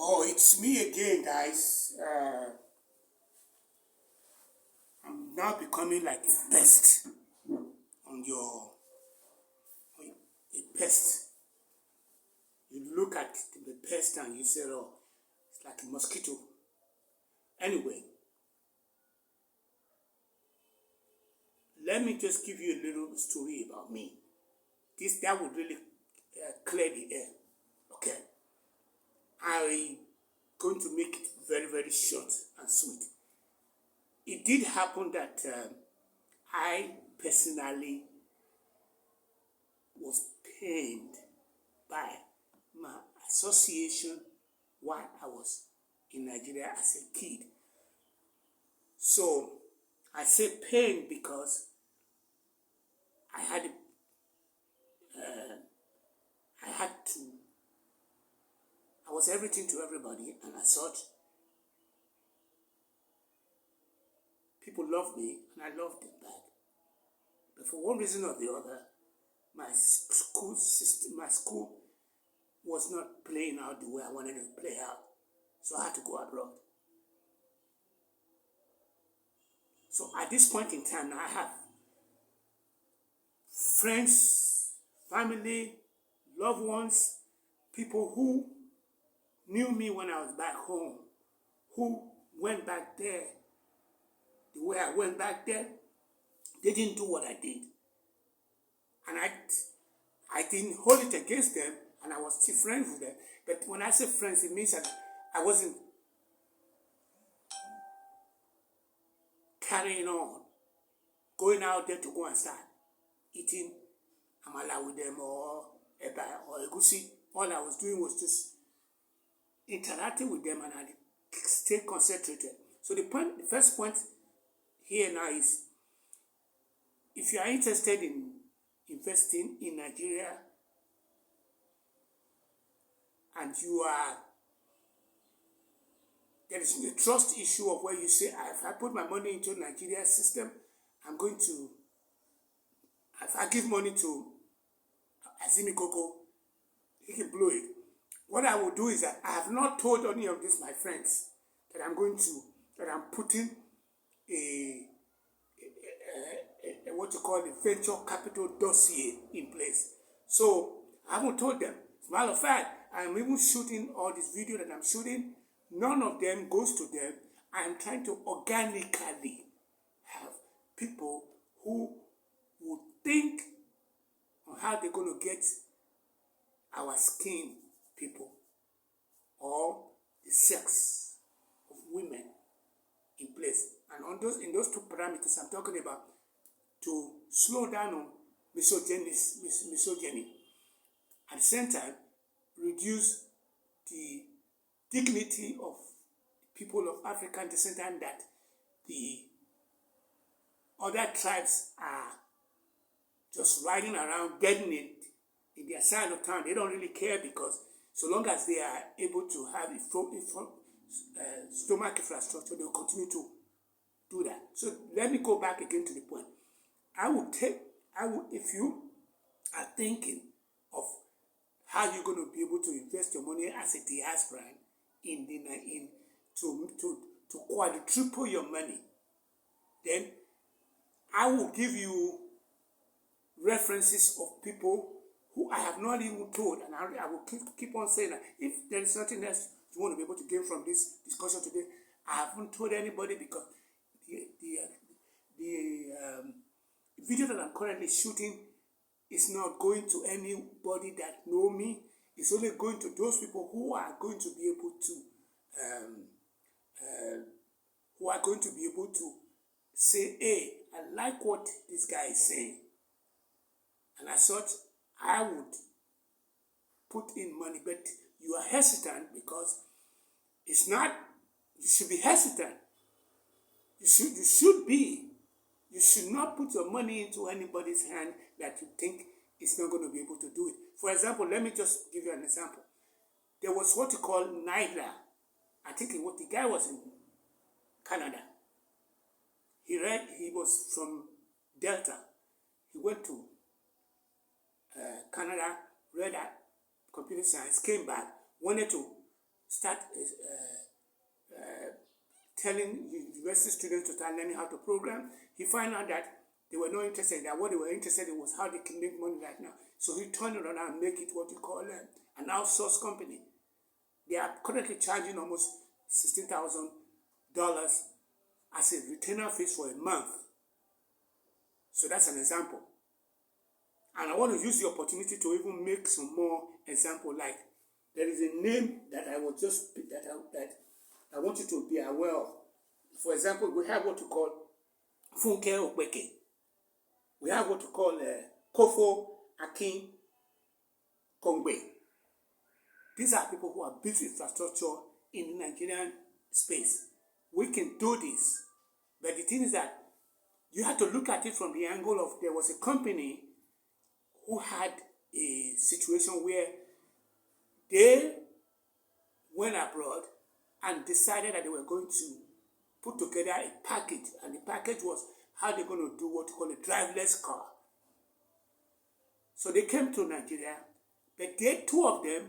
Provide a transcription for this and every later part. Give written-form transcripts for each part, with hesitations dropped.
Oh, it's me again, guys. I'm now becoming like a pest on your, a pest. You look at the pest and you say, oh, it's like a mosquito. Anyway, let me just give you a little story about me. That would really clear the air. Okay, I'm going to make it very, very short and sweet. It did happen that I personally was pained by my association while I was in Nigeria as a kid. So I say pain because I had I was everything to everybody, and I thought people loved me and I loved them back. But for one reason or the other, my school was not playing out the way I wanted it to play out. So I had to go abroad. So at this point in time, I have friends, family, loved ones, people who knew me when I was back home, who went back there the way I went back there. They didn't do what I did. And I didn't hold it against them, and I was still friends with them. But when I say friends, it means that I wasn't carrying on, going out there to go and start eating amala with them or eba or egusi. All I was doing was just interacting with them, and I stay concentrated. So the first point here now is, if you are interested in investing in Nigeria and there is a trust issue of where you say, if I put my money into Nigeria system, if I give money to Azimi Koko, he can blow it. What I will do is that I have not told any of these my friends that I'm putting a what you call a venture capital dossier in place. So I haven't told them. As a matter of fact, I'm even shooting all this video that I'm shooting. None of them goes to them. I'm trying to organically have people who would think on how they're going to get our skin people or the sex of women in place. And in those two parameters I'm talking about, to slow down on misogyny. At the same time, reduce the dignity of people of African descent, and that the other tribes are just riding around getting it in their side of town. They don't really care, because so long as they are able to have stomach infrastructure, they'll continue to do that. So let me go back again to the point. If you are thinking of how you're going to be able to invest your money as a diaspora to quadruple your money, then I will give you references of people who I have not even told, and I will keep on saying that if there is something else you want to be able to gain from this discussion today, I haven't told anybody, because the video that I'm currently shooting is not going to anybody that know me. It's only going to those people who are going to be able to say, hey, I like what this guy is saying. And as such, I would put in money. But you are hesitant because it's not, you should be hesitant. You should not put your money into anybody's hand that you think is not going to be able to do it. For example, let me just give you an example. There was what you call Naira. I think the guy was in Canada. He was from Delta. He went to Canada, read computer science, came back, wanted to start telling university students to start learning how to program. He found out that they were not interested, that what they were interested in was how they can make money right now. So he turned it around and make it what you call an outsource company. They are currently charging almost $16,000 as a retainer fees for a month. So that's an example. And I want to use the opportunity to even make some more example. Like there is a name that I will just that I want you to be aware of. For example, we have what we call Funke Okweke. We have what we call Kofo Akin Kongbe. These are people who have built infrastructure in the Nigerian space. We can do this. But the thing is that you have to look at it from the angle of there was a company who had a situation where they went abroad and decided that they were going to put together a package. And the package was how they're going to do what you call a driverless car. So they came to Nigeria, but they, two of them,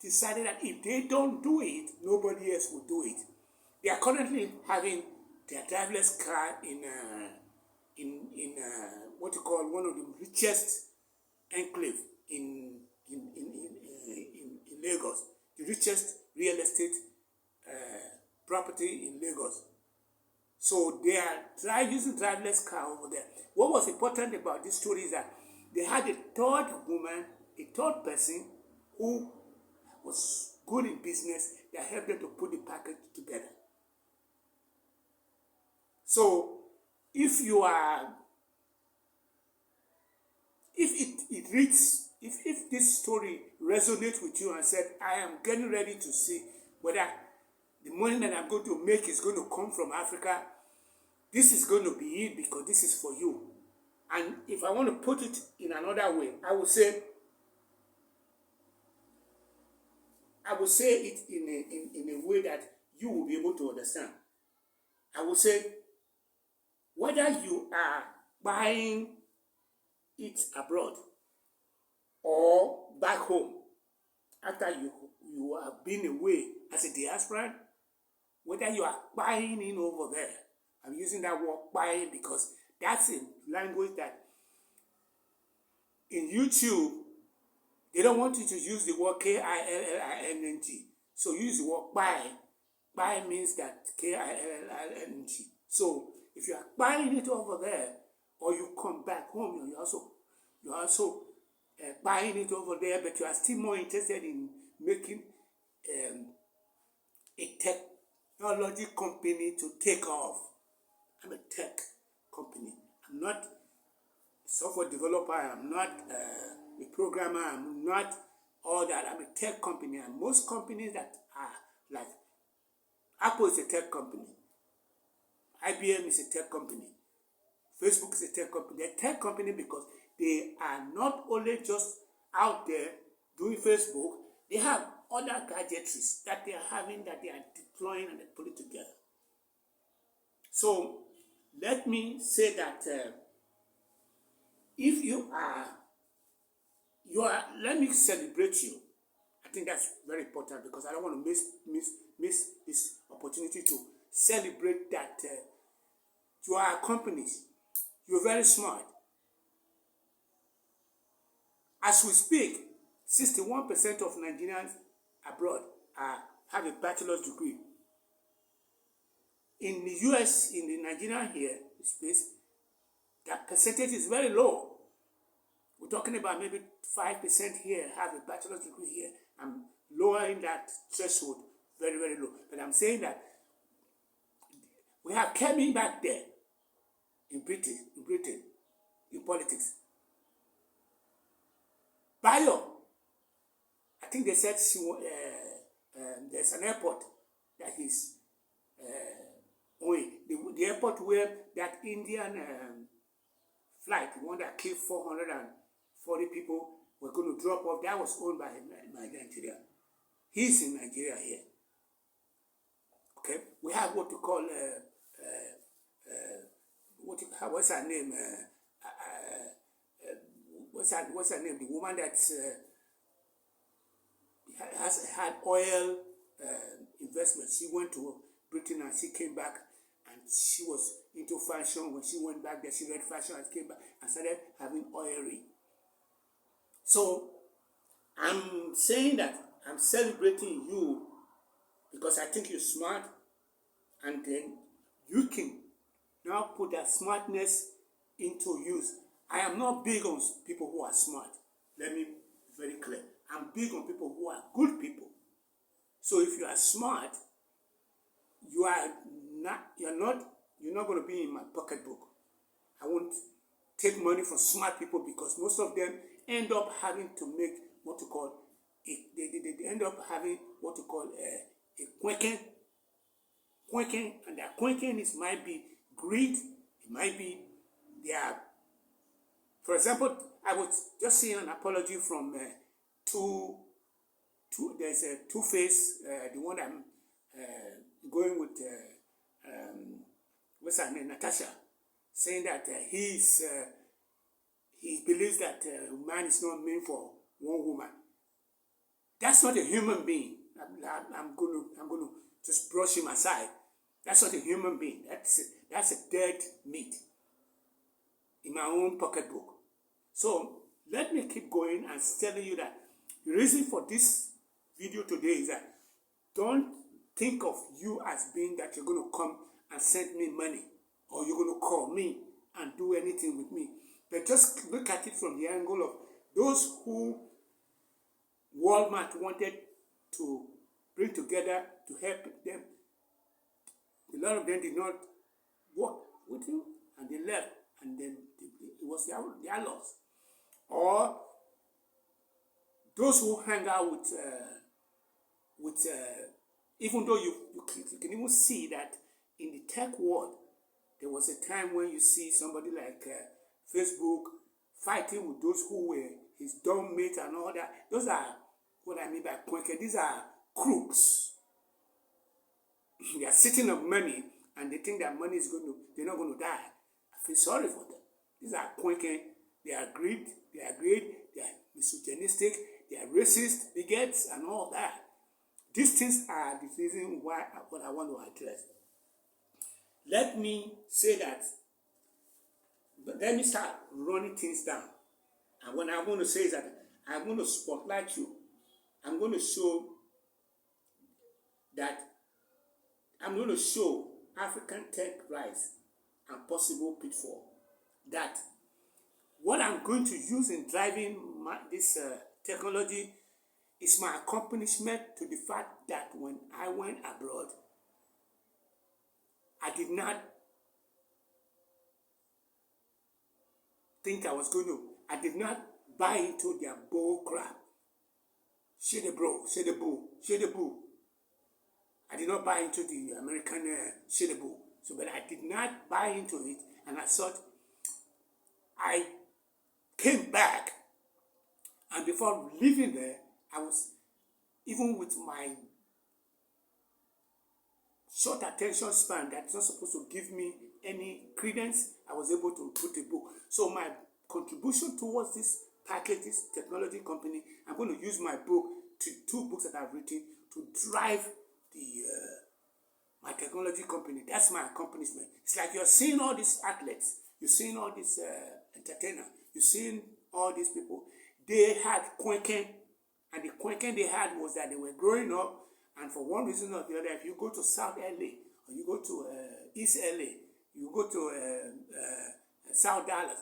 decided that if they don't do it, nobody else will do it. They are currently having their driverless car in what you call one of the richest enclave in Lagos, the richest real estate property in Lagos. So they are using driverless car over there. What was important about this story is that they had a third woman, a third person who was good in business that helped them to put the package together. So if you are, if this story resonates with you and said, I am getting ready to see whether the money that I'm going to make is going to come from Africa, this is going to be it because this is for you. And if I want to put it in another way, I would say it in a way that you will be able to understand. I would say whether you are buying it abroad or back home after you have been away as a diaspora, whether you are buying in over there. I'm using that word buying because that's a language that in YouTube, they don't want you to use the word K-I-L-L-I-N-G. So use the word buy. Buy means that K-I-L-L-I-N-G. So if you are buying it over there, or you come back home, you're also buying it over there, but you are still more interested in making a technology company to take off. I'm a tech company. I'm not a software developer. I'm not a programmer. I'm not all that. I'm a tech company. And most companies that are like Apple is a tech company. IBM is a tech company. Facebook is a tech company. They're a tech company because they are not only just out there doing Facebook, they have other gadgets that they are having, that they are deploying and they put it together. So let me say that if you are, let me celebrate you. I think that's very important because I don't want to miss this opportunity to celebrate that you are companies. You're very smart. As we speak, 61% of Nigerians abroad have a bachelor's degree. In the US, in the Nigerian here space, that percentage is very low. We're talking about maybe 5% here have a bachelor's degree here. I'm lowering that threshold very, very low. But I'm saying that we have Kping back there in Britain, in politics. Bayo, I think they said there's an airport that is the airport where that Indian flight, the one that killed 440 people, were going to drop off. That was owned by Nigeria. He's in Nigeria here. Okay, we have what we call what's her name? What's her name? The woman that's has had oil investment. She went to Britain and she came back, and she was into fashion. When she went back there, she read fashion and came back and started having oil rig. So I'm saying that I'm celebrating you because I think you're smart, and then you can now put that smartness into use. I am not big on people who are smart. Let me be very clear. I'm big on people who are good people. So if you are smart, you're not going to be in my pocketbook. I won't take money from smart people because most of them end up having to make what you call they end up having what you call a quaking, and that quaking might be greed. It might be their. For example, I was just seeing an apology from there's a Two-Face, the one I'm going with, what's her name, Natasha, saying that he believes that man is not meant for one woman. That's not a human being. I'm going to just brush him aside. That's not a human being. That's a dead meat in my own pocketbook. So let me keep going and telling you that the reason for this video today is that don't think of you as being that you're going to come and send me money, or you're going to call me and do anything with me. But just look at it from the angle of those who Walmart wanted to bring together to help them. A lot of them did not work with you, and they left, and then it was their loss. Or those who hang out with even though you can even see that in the tech world, there was a time when you see somebody like Facebook fighting with those who were his dumb mates and all that. Those are what I mean by quaker. These are crooks. They are sitting on money and they think that money they're not going to die. I feel sorry for them. These are quaker. They are greed. They are misogynistic. They are racist, bigots, and all that. These things are the reason why what I want to address. Let me say that. Let me start running things down. And what I'm going to say is that I'm going to spotlight you. I'm going to show that I'm going to show African tech rise and possible pitfall. That what I'm going to use in driving this technology is my accomplishment to the fact that when I went abroad, I did not think I was going to. I did not buy into their bull crap. Share the bro, share the bull, share the bull. I did not buy into the American share the bull. So, but I did not buy into it, and I thought I came back, and before leaving there, I was, even with my short attention span that's not supposed to give me any credence, I was able to put a book. So my contribution towards this package, this technology company, I'm going to use my book, two books that I've written, to drive my technology company. That's my accomplishment. It's like you're seeing all these athletes, you're seeing all these entertainers, you're seeing all these people. They had quaking, and the quaking they had was that they were growing up, and for one reason or the other, if you go to South LA, or you go to East LA, you go to South Dallas,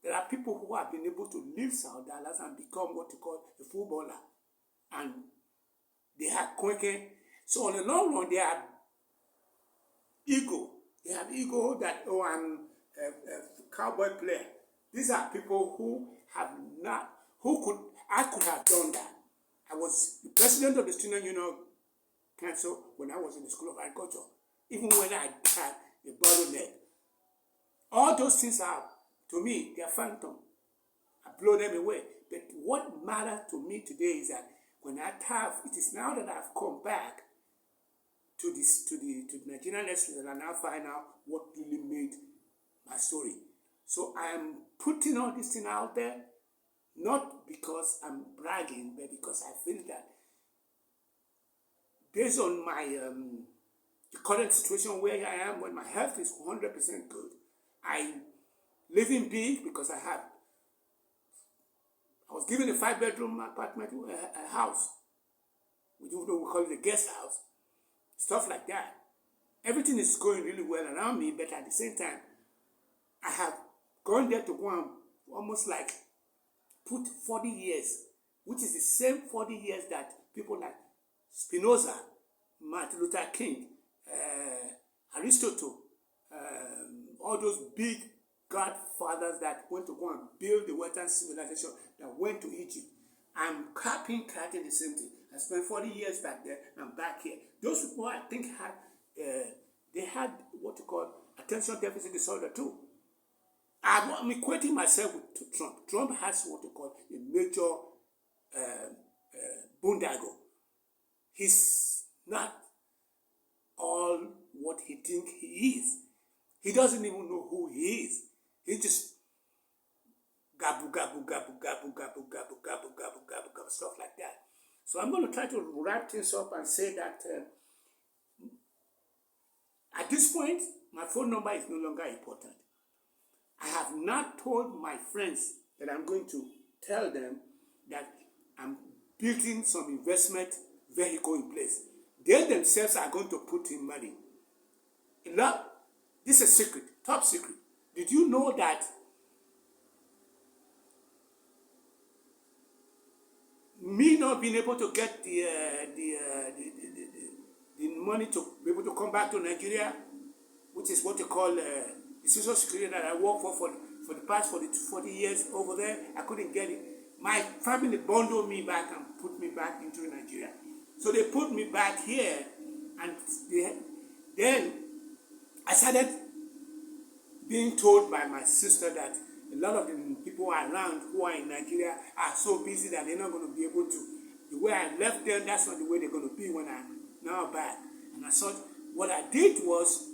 there are people who have been able to leave South Dallas and become what you call a footballer. And they have quaking. So on the long run, they have ego. They have ego that, oh, I'm a cowboy player. These are people who have not, I could have done that. I was the president of the Student Union Council when I was in the School of Agriculture, even when I had a bottleneck. All those things are, to me, they are phantom. I blow them away. But what matters to me today is that when it is now that I've come back to the Nigerian elections, and I now find out what really made my story. So I am putting all this thing out there, not because I'm bragging, but because I feel that based on my the current situation where I am, when my health is 100% good, I living big because I was given a 5-bedroom apartment, a house. We call it a guest house, stuff like that. Everything is going really well around me, but at the same time, I have gone there to go and almost like put 40 years, which is the same 40 years that people like Spinoza, Martin Luther King, Aristotle, all those big godfathers that went to go and build the Western civilization, that went to Egypt. I'm copying the same thing. I spent 40 years back there. I'm back here. Those people, I think, had they had what you call attention deficit disorder too. I'm equating myself with Trump. Trump has what you call a major boondoggle. He's not all what he thinks he is. He doesn't even know who he is. He just gabu, gabu, gabu, gabu, gabu, gabu, gabu, gabu, gabu, gabu, stuff like that. So I'm going to try to wrap things up and say that at this point, my phone number is no longer important. I have not told my friends that I'm going to tell them that I'm building some investment vehicle in place. They themselves are going to put in money. This is a secret, top secret. Did you know that me not being able to get the money to be able to come back to Nigeria, which is what they call the social security that I worked for the past 40 years over there, I couldn't get it. My family bundled me back and put me back into Nigeria. So they put me back here, and then I started being told by my sister that a lot of the people around who are in Nigeria are so busy that they're not going to be able to. The way I left them, that's not the way they're going to be when I'm now back. And I thought what I did was,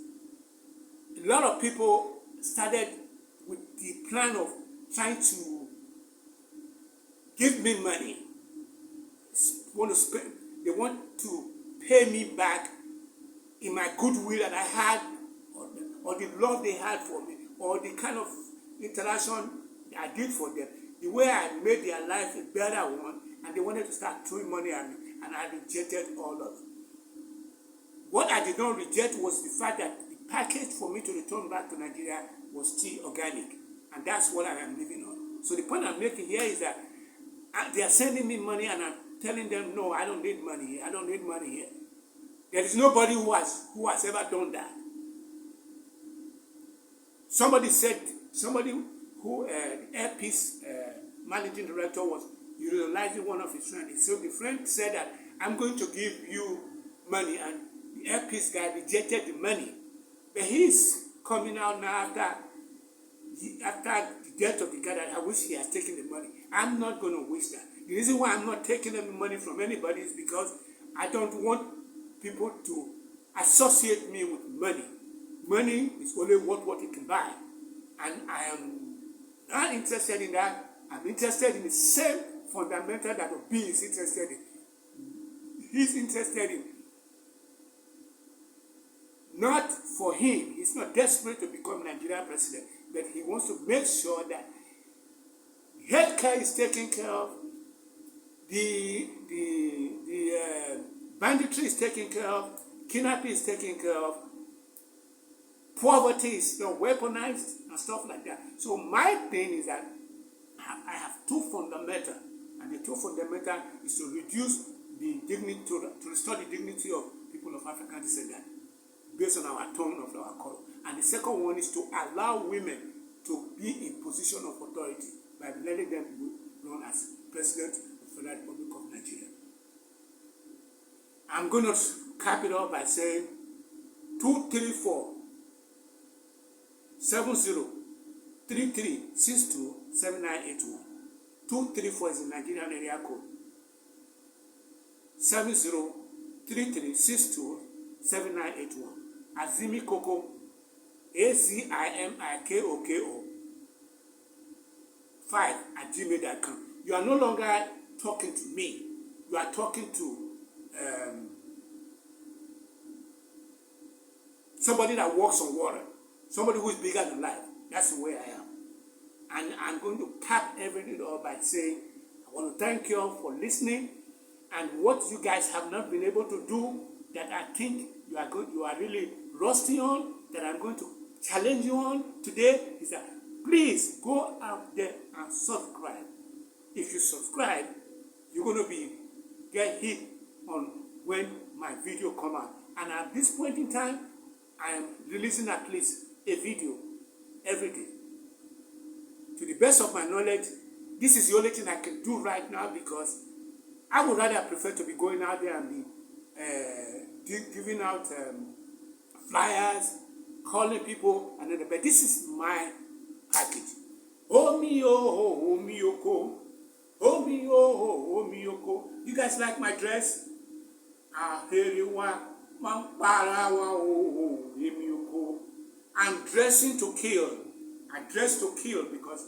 a lot of people started with the plan of trying to give me money. They want to pay me back in my goodwill that I had, or the love they had for me, or the kind of interaction I did for them, the way I made their life a better one, and they wanted to start throwing money at me, and I rejected all of it. What I did not reject was the fact that the package for me to return back to Nigeria was still organic, and that's what I am living on. So the point I'm making here is that they are sending me money, and I'm telling them, no, I don't need money here. I don't need money here. There is nobody who has ever done that. Somebody who the Airpeace managing director was utilizing one of his friends. So the friend said that I'm going to give you money, and the Airpeace guy rejected the money. But he's coming out now after the death of the guy that I wish he has taken the money. I'm not going to waste that. The reason why I'm not taking any money from anybody is because I don't want people to associate me with money. Money is only what it can buy. And I am not interested in that. I'm interested in the same fundamental that Obi is interested in. He's interested in, not for him, he's not desperate to become Nigerian president, but he wants to make sure that healthcare is taken care of, the banditry is taken care of, kidnapping is taken care of, poverty is not weaponized, and stuff like that. So my thing is that I have two fundamental, and the two fundamental is to reduce the dignity, to restore the dignity of people of African descent based on our tone of our color. And the second one is to allow women to be in position of authority by letting them run as president of the Federal Republic of Nigeria. I'm going to cap it off by saying 234 703362 7981. 234 is the Nigerian area code. 703362 7981. Azimi Koko, AZIMIKOKO 5@gmail.com. You are no longer talking to me. You are talking to somebody that walks on water, somebody who is bigger than life. That's the way I am. And I'm going to cap everything up by saying, I want to thank you all for listening. And what you guys have not been able to do, that I think you are really rusty on, that I'm going to challenge you on today, is that please go out there and subscribe. If you subscribe, you're going to get hit on when my video come out. And at this point in time, I am releasing at least a video every day. To the best of my knowledge, this is the only thing I can do right now, because I would rather prefer to be going out there and be giving out flyers, calling people, but this is my package. Oh me oh me yoko, oh me oh me yoko. You guys like my dress? I'm dressing to kill. I dress to kill because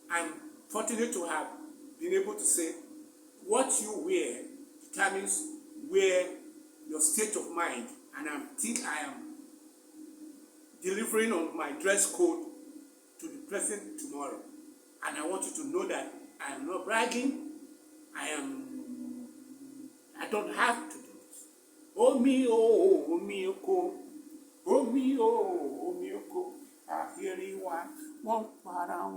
I'm fortunate to have been able to say what you wear determines where your state of mind, and I think I am delivering on my dress code to the present tomorrow. And I want you to know that I am not bragging. I don't have to do this. Oh me, oh me, oh me, oh me, oh. I hear you one para one.